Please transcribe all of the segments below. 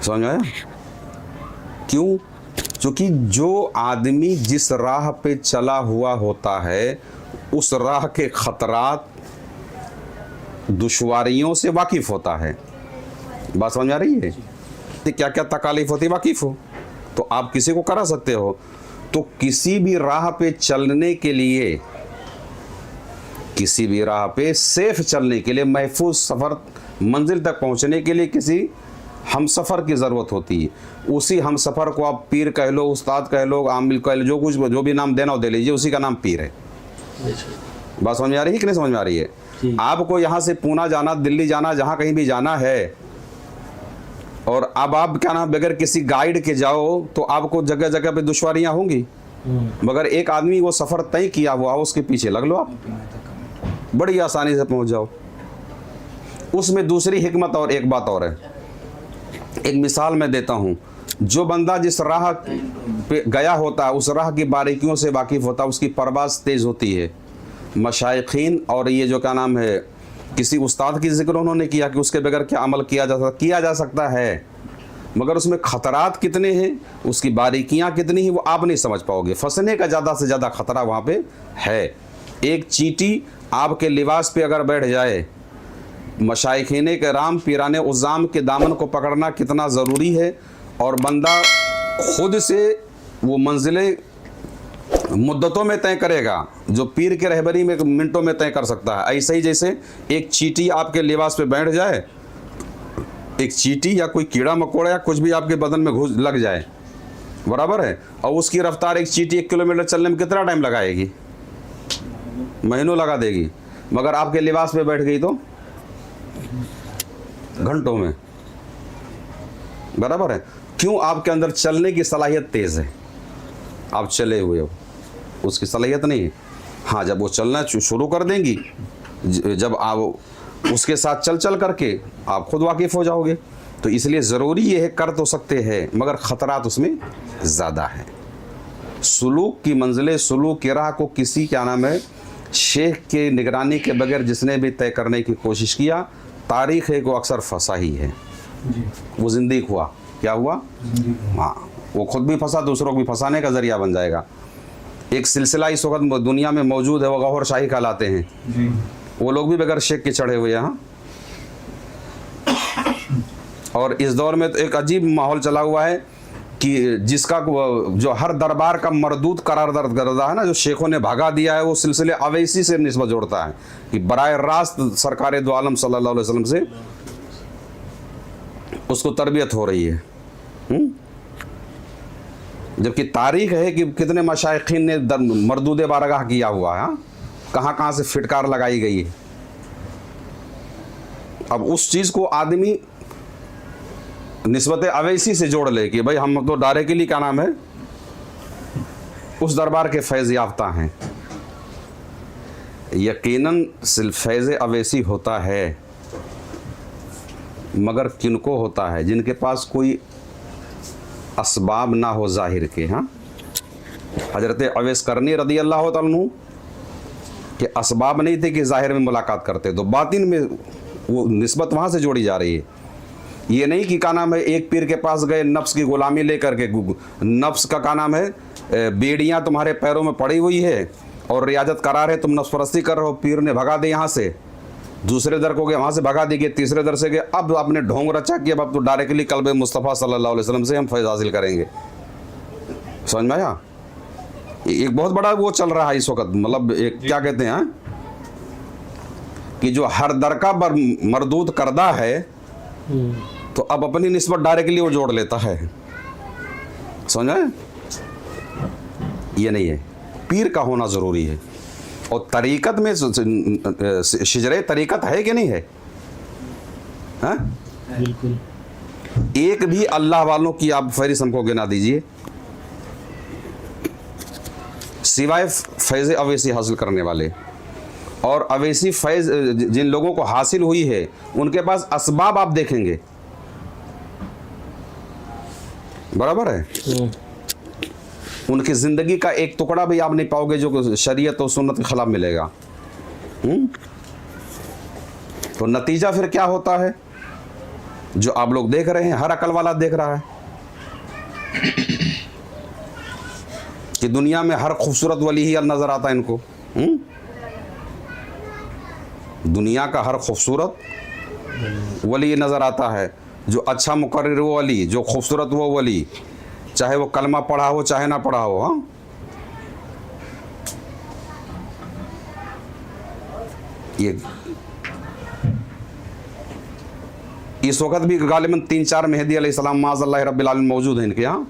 समझ में आया? क्यों? क्योंकि जो आदमी जिस राह पे चला हुआ होता है उस राह के खतरात, दुश्वारियों से वाकिफ़ होता है। बात समझ आ रही है? क्या क्या तकालीफ होती है वाकिफ़ हो, तो आप किसी को करा सकते हो। तो किसी भी राह पे चलने के लिए, किसी भी राह पे सेफ चलने के लिए, महफूज सफ़र मंजिल तक पहुंचने के लिए किसी हम सफ़र की ज़रूरत होती है। उसी हम सफ़र को आप पीर कह लो, उस्ताद कह लो, आमिल कह लो, जो भी नाम देना हो दे लीजिए, उसी का नाम पीर है। बात समझ में आ रही है कि नहीं समझ में आ रही है? आपको यहाँ से पूना जाना, दिल्ली जाना, जहाँ कहीं भी जाना है, और अब आप क्या नाम बगैर किसी गाइड के जाओ तो आपको जगह जगह पे दुश्वारियाँ होंगी, मगर एक आदमी वो सफ़र तय किया हुआ, उसके पीछे लग लो, आप बड़ी आसानी से पहुँच जाओ। उसमें दूसरी हिकमत और एक बात और है, एक मिसाल मैं देता हूँ। जो बंदा जिस राह पे गया होता है उस राह की बारीकियों से वाकिफ़ होता है, उसकी परवाज़ तेज़ होती है। मशाइखीन और ये जो क्या नाम है, किसी उस्ताद की जिक्र उन्होंने किया कि उसके बगैर क्या अमल किया जा सकता है, मगर उसमें ख़तरात कितने हैं, उसकी बारीकियाँ कितनी हैं, वो आप नहीं समझ पाओगे। फंसने का ज़्यादा से ज़्यादा ख़तरा वहाँ पे है। एक चींटी आपके लिबास पे अगर बैठ जाए, मशाइखीन कराम पीराने उज़्ज़ाम के दामन को पकड़ना कितना ज़रूरी है, और बंदा खुद से वो मंजिलें मुद्दतों में तय करेगा जो पीर के रहबरी में मिनटों में तय कर सकता है। ऐसे ही जैसे एक चींटी आपके लिबास पे बैठ जाए, एक चींटी या कोई कीड़ा मकोड़ा या कुछ भी आपके बदन में घुस लग जाए, बराबर है, और उसकी रफ्तार एक चींटी 1 किलोमीटर चलने में कितना टाइम लगाएगी? महीनों लगा देगी, मगर आपके लिबास पे बैठ गई तो घंटों में, बराबर है। क्यों? आपके अंदर चलने की सलाहियत तेज़ है, आप चले हुए हो, उसकी सलाहियत नहीं है। हाँ, जब वो चलना शुरू कर देंगी, जब आप उसके साथ चल करके आप खुद वाकिफ़ हो जाओगे। तो इसलिए ज़रूरी ये है, कर तो सकते हैं मगर ख़तरात उसमें ज़्यादा है। सुलूक की मंजिलें, सुलूक की राह को किसी क्या नाम है शेख के निगरानी के बगैर जिसने भी तय करने की कोशिश किया, तारीख़ है को अक्सर फंसा ही है। वो ज़िंदगी हुआ, क्या हुआ? हाँ, वो खुद भी फंसा, दूसरों को भी फंसाने का ज़रिया बन जाएगा। एक सिलसिला इस वक्त दुनिया में मौजूद है, वो गौहर शाही कहलाते हैं। वो लोग भी बगैर शेख के चढ़े हुए हैं। हाँ, और इस दौर में तो एक अजीब माहौल चला हुआ है कि जिसका जो हर दरबार का मरदूद करार करता है ना, जो शेखों ने भागा दिया है, वो सिलसिले अवैसी से निस्बत जोड़ता है कि बराए रास्त सरकार दो आलम सल्लल्लाहु अलैहि वसल्लम से उसको तरबियत हो रही है। जबकि तारीख है कि कितने मशाइखीन ने मरदूद बारगाह किया हुआ है, कहाँ कहाँ से फिटकार लगाई गई है। अब उस चीज़ को आदमी निस्बत अवैसी से जोड़ ले कि भाई हम तो डायरेक्टली क्या नाम है उस दरबार के फैज़ याफ्ता हैं। यकीनन सिर्फ फैज़ अवैसी होता है, मगर किनको होता है? जिनके पास कोई असबाब ना हो ज़ाहिर के। हाँ, हज़रत अवैस करनी रदी अल्लाह तआला अन्हु के असबाब नहीं थे कि ज़ाहिर में मुलाकात करते, तो बातिन में वो निस्बत वहाँ से जोड़ी जा रही है। ये नहीं कि क्या नाम है एक पीर के पास गए नफ्स की ग़ुलामी लेकर के, नफ्स का क्या नाम है बेड़ियाँ तुम्हारे पैरों में पड़ी हुई है और रियाजत करार है, तुम नफ्स परस्ती कर रहे हो, पीर ने भगा दे यहाँ से, दूसरे दर को गए वहाँ से भगा दी गई, तीसरे दर से गए, अब आपने ढोंग रचा कि अब तो डायरेक्टली कल्ब मुस्तफ़ा सल्लल्लाहु अलैहि वसल्लम से हम फैज़ हासिल करेंगे। समझ में आया? एक बहुत बड़ा वो चल रहा है इस वक्त, मतलब एक क्या कहते हैं कि जो हर दर का मरदूद करदा है तो अब अपनी निस्बत डायरेक्टली वो जोड़ लेता है। समझ में? ये नहीं है, पीर का होना ज़रूरी है। और तरीक़त में शिजरे तरीक़त है कि नहीं है? हाँ, बिल्कुल। एक भी अल्लाह वालों की आप फहरिस्त हमको गिना दीजिए सिवाय फैज़ अवैसी हासिल करने वाले। और अवैसी फैज़ जिन लोगों को हासिल हुई है उनके पास असबाब आप देखेंगे, बराबर है, उनकी ज़िंदगी का एक टुकड़ा भी आप नहीं पाओगे जो शरीयत और सुन्नत के खिलाफ मिलेगा। तो नतीजा फिर क्या होता है? जो आप लोग देख रहे हैं, हर अकल वाला देख रहा है कि दुनिया में हर खूबसूरत वली ही नज़र आता है इनको। दुनिया का हर खूबसूरत वली नज़र आता है, जो अच्छा मुकर्रिर वो वली, जो खूबसूरत वो वली, चाहे वो कलमा पढ़ा हो चाहे ना पढ़ा हो। हाँ, ये इस वक्त भी गालिबन 3-4 मेहदी अलैहिस्सलाम माज़अल्लाह रब्बिल आलमीन मौजूद हैं इनके यहाँ।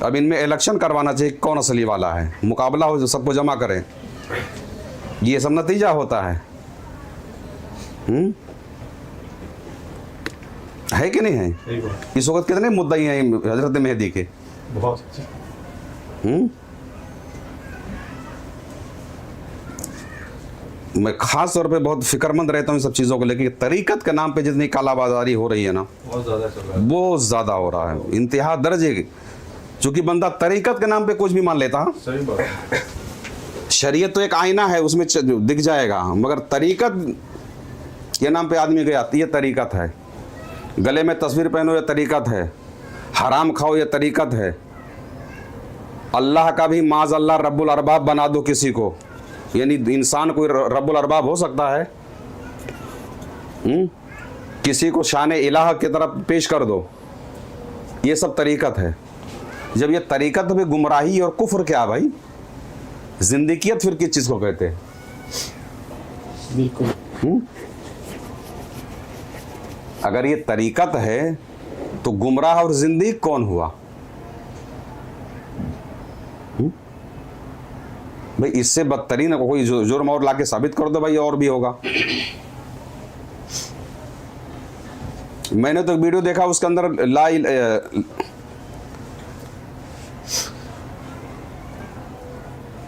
अब इनमें इलेक्शन करवाना चाहिए, कौन असली वाला है, मुकाबला हो, जो सबको जमा करें, ये सब नतीजा होता है। है कि नहीं है? इस वक्त कितने मुद्दई हैं हजरत मेहदी के? बहुत। मैं ख़ास तौर पे बहुत फिक्रमंद रहता हूँ इन सब चीज़ों को लेकर। तरीक़त के नाम पे जितनी कालाबाजारी हो रही है ना, बहुत ज़्यादा चल रहा है, बहुत ज़्यादा हो रहा है, इंतहा दर्जे की। चूँकि बंदा तरीक़त के नाम पे कुछ भी मान लेता है। सही बात है। शरीयत तो एक आईना है, उसमें दिख जाएगा, मगर तरीक़त के नाम पे आदमी गया, ये तरीक़त है। गले में तस्वीर पहनो, ये तरीक़त है। हराम खाओ, ये तरीक़त है। अल्लाह का भी माज़अल्लाह रब्बुल अरबाब बना दो किसी को, यानी इंसान कोई रब्बुल अरबाब हो सकता है? किसी को शान इलाह की तरफ पेश कर दो, ये सब तरीक़त है। जब ये तरीक़त में गुमराही और कुफ्र क्या भाई? जिंदगियत फिर किस चीज़ को कहते हैं? बिल्कुल। अगर ये तरीक़त है तो गुमराह और जिंदगी कौन हुआ भाई? इससे बदतरीन कोई जुर्म और लाके साबित कर दो भाई, और भी होगा। मैंने तो वीडियो देखा, उसके अंदर ला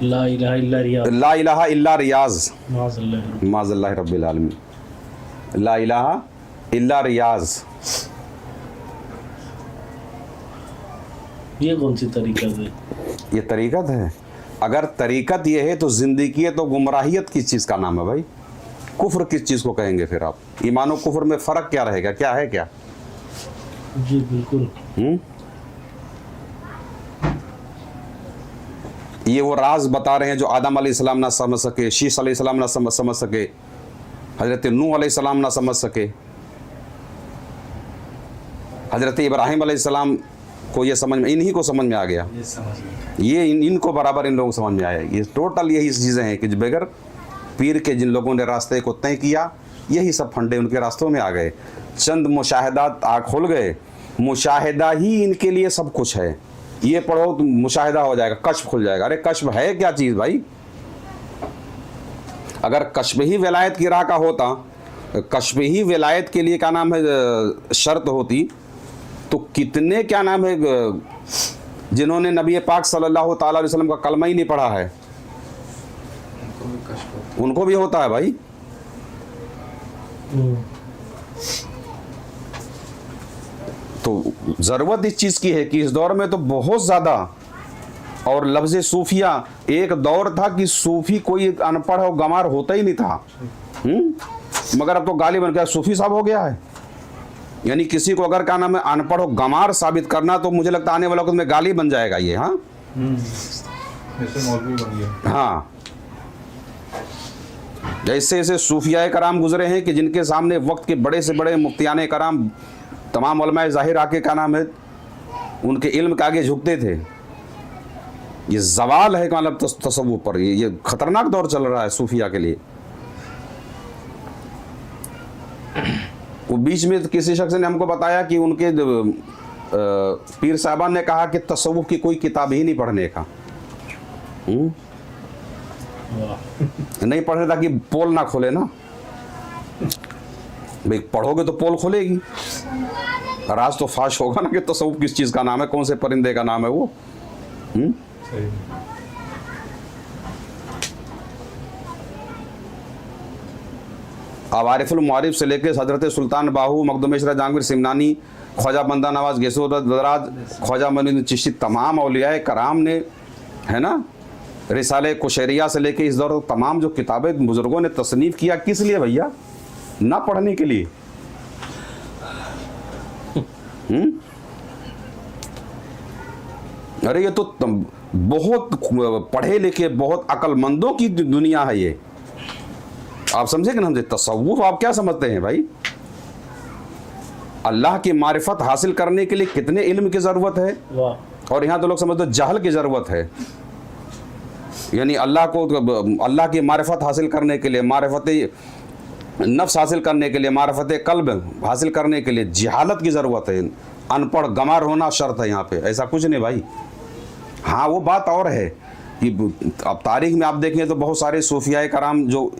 इलाहा इल्ला रियाज, ला इलाहा इल्ला रियाज, माज़अल्लाह। माज़अल्लाह रब्बिल आलमीन, ला इलाहा इल्ला रियाज। ये कौन सी तरीक़त है? ये तरीक़त है? अगर तरीक़त ये है तो ज़िंदगी तो गुमराहियत किस चीज़ का नाम है भाई? कुफ्र किस चीज़ को कहेंगे फिर आप? ईमान और कुफ्र में फ़र्क क्या रहेगा? क्या है क्या? जी बिल्कुल। ये वो राज बता रहे हैं जो आदम अलैहिस्सलाम ना समझ सके, शीश अलैहिस्सलाम ना समझ सके, हज़रत नूह अलैहिस्सलाम ना समझ सके, हज़रत इब्राहीम अलैहिस्सलाम को ये समझ में, इन्हीं को समझ में आ गया, ये इनको बराबर इन लोगों को समझ में आया। ये टोटल यही चीज़ें हैं कि बगैर पीर के जिन लोगों ने रास्ते को तय किया, यही सब फंडे उनके रास्तों में आ गए। चंद मुशाहिदात आँख खुल गए, मुशाहिदा ही इनके लिए सब कुछ है। ये पढ़ो तो मुशाहिदा हो जाएगा, कश्फ खुल जाएगा। अरे कश्फ है क्या चीज़ भाई? अगर कश्फ ही विलायत की राह का होता, कश्फ ही विलायत के लिए क्या नाम है शर्त होती, तो कितने क्या नाम है जिन्होंने नबी पाक सल्लल्लाहु ताला अलैहि वसल्लम का कलमा ही नहीं पढ़ा है, उनको भी होता है भाई। तो ज़रूरत इस चीज़ की है कि इस दौर में तो बहुत ज़्यादा, और लफ्ज़ सूफिया, एक दौर था कि सूफी कोई अनपढ़ और गंवार होता ही नहीं था, मगर अब तो गाली बन गया सूफी साहब हो गया है। यानी किसी को अगर क्या नाम है अनपढ़ और गंवार साबित करना, तो मुझे लगता है आने वाला वक्त में गाली बन जाएगा ये। हाँ जैसे मौलवी बन गया। हाँ, जैसे ऐसे सूफियाए कराम गुजरे हैं कि जिनके सामने वक्त के बड़े से बड़े मुफ्तियाने कराम, तमाम उलमाए ज़ाहिर आके क्या नाम है उनके इल्म के आगे झुकते थे। ये ज़वाल है मतलब तसव्वुफ पर, ये खतरनाक दौर चल रहा है सूफिया के लिए। वो बीच में किसी शख्स ने हमको बताया कि उनके पीर साहबान ने कहा कि तसव्वुफ की कोई किताब ही नहीं पढ़ने का। नहीं पढ़ने ताकि पोल ना खोले ना भाई, पढ़ोगे तो पोल खोलेगी। राज तो फाश होगा ना कि तसव्वुफ किस चीज़ का नाम है, कौन से परिंदे का नाम है वो। सही। आवारिफुल मुआरिफ से लेकर हजरत सुल्तान बाहू, मखदूमेश्वर जहांगीर सिमनानी, ख्वाजा बंदा नवाज गेसुर दराज, ख्वाजा मनुद्दीन चिश्ती, तमाम औलियाए कराम ने, है ना, रिसाले कुशैरिया से लेके इस दौर तमाम जो किताबें बुजुर्गों ने तसनीफ़ किया, किस लिए भैया? ना पढ़ने के लिए। अरे ये तो बहुत पढ़े लिखे बहुत अक्लमंदों की दुनिया है ये, आप समझे कि ना समझे। तसव्वुफ आप क्या समझते हैं भाई? अल्लाह की मारिफत हासिल करने के लिए कितने इल्म की ज़रूरत है, वाह, और यहाँ तो लोग समझते जहल की ज़रूरत है। यानी अल्लाह की मारिफत हासिल करने के लिए, मारिफत नफ्स हासिल करने के लिए, मारिफत कल्ब हासिल करने के लिए जहालत की ज़रूरत है, अनपढ़ गमार होना शर्त है यहाँ पे। ऐसा कुछ नहीं भाई। हाँ वो बात और है कि अब तारीख में आप देखें तो बहुत सारे सूफियाए कराम जो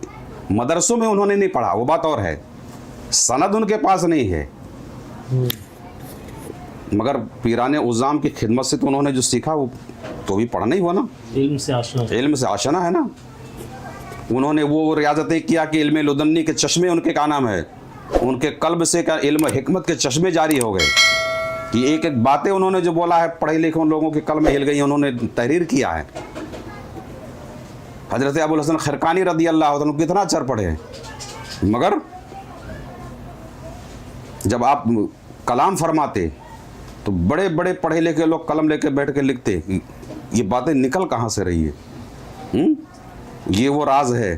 मदरसों में उन्होंने नहीं पढ़ा, वो बात और है, सनद उनके पास नहीं है, मगर पीराने उज़ाम की खिदमत से तो उन्होंने जो सीखा वो तो भी पढ़ना ही हुआ ना, इल्म से आशना। इल्म से आशना है ना। उन्होंने वो रियाजतें किया कि इल्म लुदन्नी के चश्मे उनके का नाम है, उनके कल्ब से का इल्म हिकमत के चश्मे जारी हो गए कि एक एक बातें उन्होंने जो बोला है पढ़े लिखे उन लोगों के कल्ब हिल गई, उन्होंने तहरीर किया है। हजरत अबुल हसन खरकानी रदी अल्लाह अन्हु कितना अचर पढ़े हैं, मगर जब आप कलाम फरमाते तो बड़े बड़े पढ़े लिखे लोग कलम लेके बैठ के लिखते, ये बातें निकल कहाँ से रही है। ये वो राज है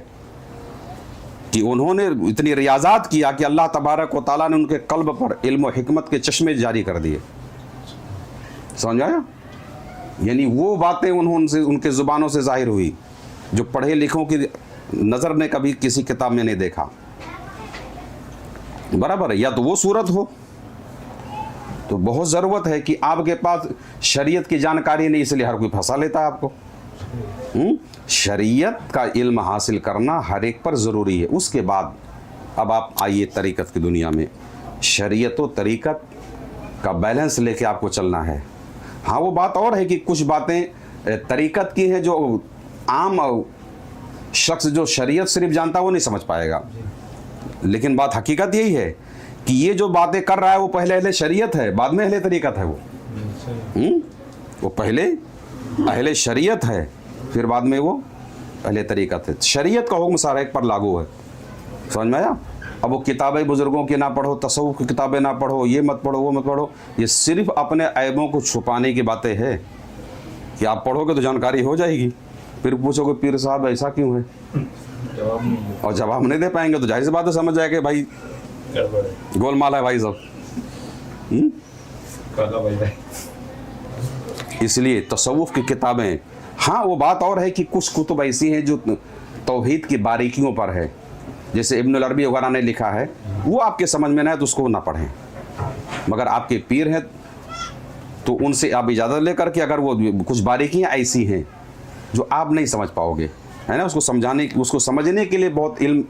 कि उन्होंने इतनी रियाजात किया कि अल्लाह तबारक व तआला ने उनके कल्ब पर इल्म व हिकमत के चश्मे जारी कर दिए, समझ आया। यानी वो बातें उन्होंने उनके ज़ुबानों से ज़ाहिर हुई जो पढ़े लिखों की नज़र ने कभी किसी किताब में नहीं देखा, बराबर है। या तो वो सूरत हो, तो बहुत ज़रूरत है कि आपके पास शरीयत की जानकारी नहीं, इसलिए हर कोई फंसा लेता है आपको। शरीयत का इल्म हासिल करना हर एक पर ज़रूरी है। उसके बाद अब आप आइए तरीक़त की दुनिया में, शरीयत व तरीक़त का बैलेंस लेके आपको चलना है। हाँ वो बात और है कि कुछ बातें तरीक़त की हैं जो आम शख्स जो शरीयत सिर्फ जानता वो नहीं समझ पाएगा, लेकिन बात हकीकत यही है कि ये जो बातें कर रहा है वो पहले अहले शरीयत है, बाद में अहले तरीक़त है। वो पहले अहले शरीयत है, फिर बाद में वो अहले तरीक़त है। शरीयत का हुक्म सारा एक पर लागू है, समझ में आया। अब वो किताबें बुज़ुर्गों की ना पढ़ो, तसव्वुफ़ की किताबें ना पढ़ो, ये मत पढ़ो वो मत पढ़ो, ये सिर्फ अपने ऐबों को छुपाने की बातें हैं कि आप पढ़ोगे तो जानकारी हो जाएगी, फिर पूछोगे पीर साहब ऐसा क्यों है, जवाब नहीं है। और जवाब नहीं दे पाएंगे तो जाहिर सी बात है समझ जाएगा भाई गड़बड़ है, गोलमाल है भाई सब। काला भाई है। इसलिए तसव्वुफ़ की किताबें, हाँ वो बात और है कि कुछ कुतुब ऐसी हैं जो तौहीद की बारीकियों पर है, जैसे इब्नुल अरबी वगैरह ने लिखा है, वो आपके समझ में ना है तो उसको ना पढ़ें, मगर आपके पीर हैं तो उनसे आप इजाज़त लेकर के अगर वो कुछ बारीकियाँ ऐसी हैं जो आप नहीं समझ पाओगे, है ना, उसको समझने के लिए बहुत इल्म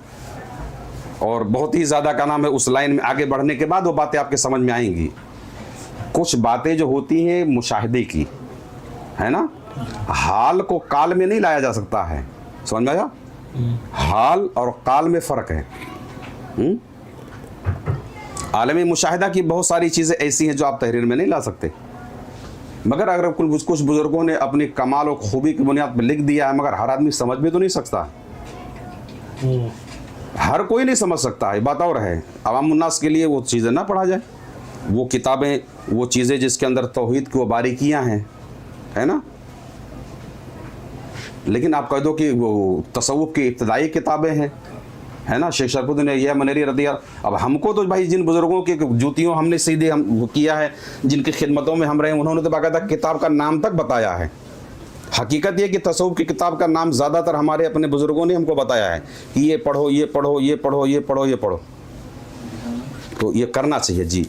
और बहुत ही ज़्यादा का नाम है, उस लाइन में आगे बढ़ने के बाद वो बातें आपके समझ में आएंगी। कुछ बातें जो होती हैं मुशाहिदे की, है ना, हाल को काल में नहीं लाया जा सकता है, समझ में आया। हाल और काल में फ़र्क है। आलमी मुशाहिदा की बहुत सारी चीज़ें ऐसी हैं जो आप तहरीर में नहीं ला सकते, मगर अगर कुछ बुज़ुर्गों ने अपनी कमाल और खूबी की बुनियाद पर लिख दिया है, मगर हर आदमी समझ भी तो नहीं सकता, हर कोई नहीं समझ सकता है, बात और है। अवाम उन्नास के लिए वो चीज़ें ना पढ़ा जाए, वो किताबें, वो चीज़ें जिसके अंदर तौहीद की वो बारीकियाँ हैं, है ना। लेकिन आप कह दो कि वो तसव्वुफ़ की इब्तदाई किताबें हैं, है ना, शेख शरफुद्दीन यह मनेरी रदिया। अब हमको तो भाई जिन बुज़ुर्गों की जूतियों हमने सीधे हम वो किया है, जिनकी खिदमतों में हम रहे, उन्होंने तो बाकायदा किताब का नाम तक बताया है। हकीकत ये कि तसव्वुफ़ की किताब का नाम ज़्यादातर हमारे अपने बुज़ुर्गों ने हमको बताया है कि ये पढ़ो, ये पढ़ो, ये पढ़ो, ये पढ़ो, ये पढ़ो, तो ये करना चाहिए जी।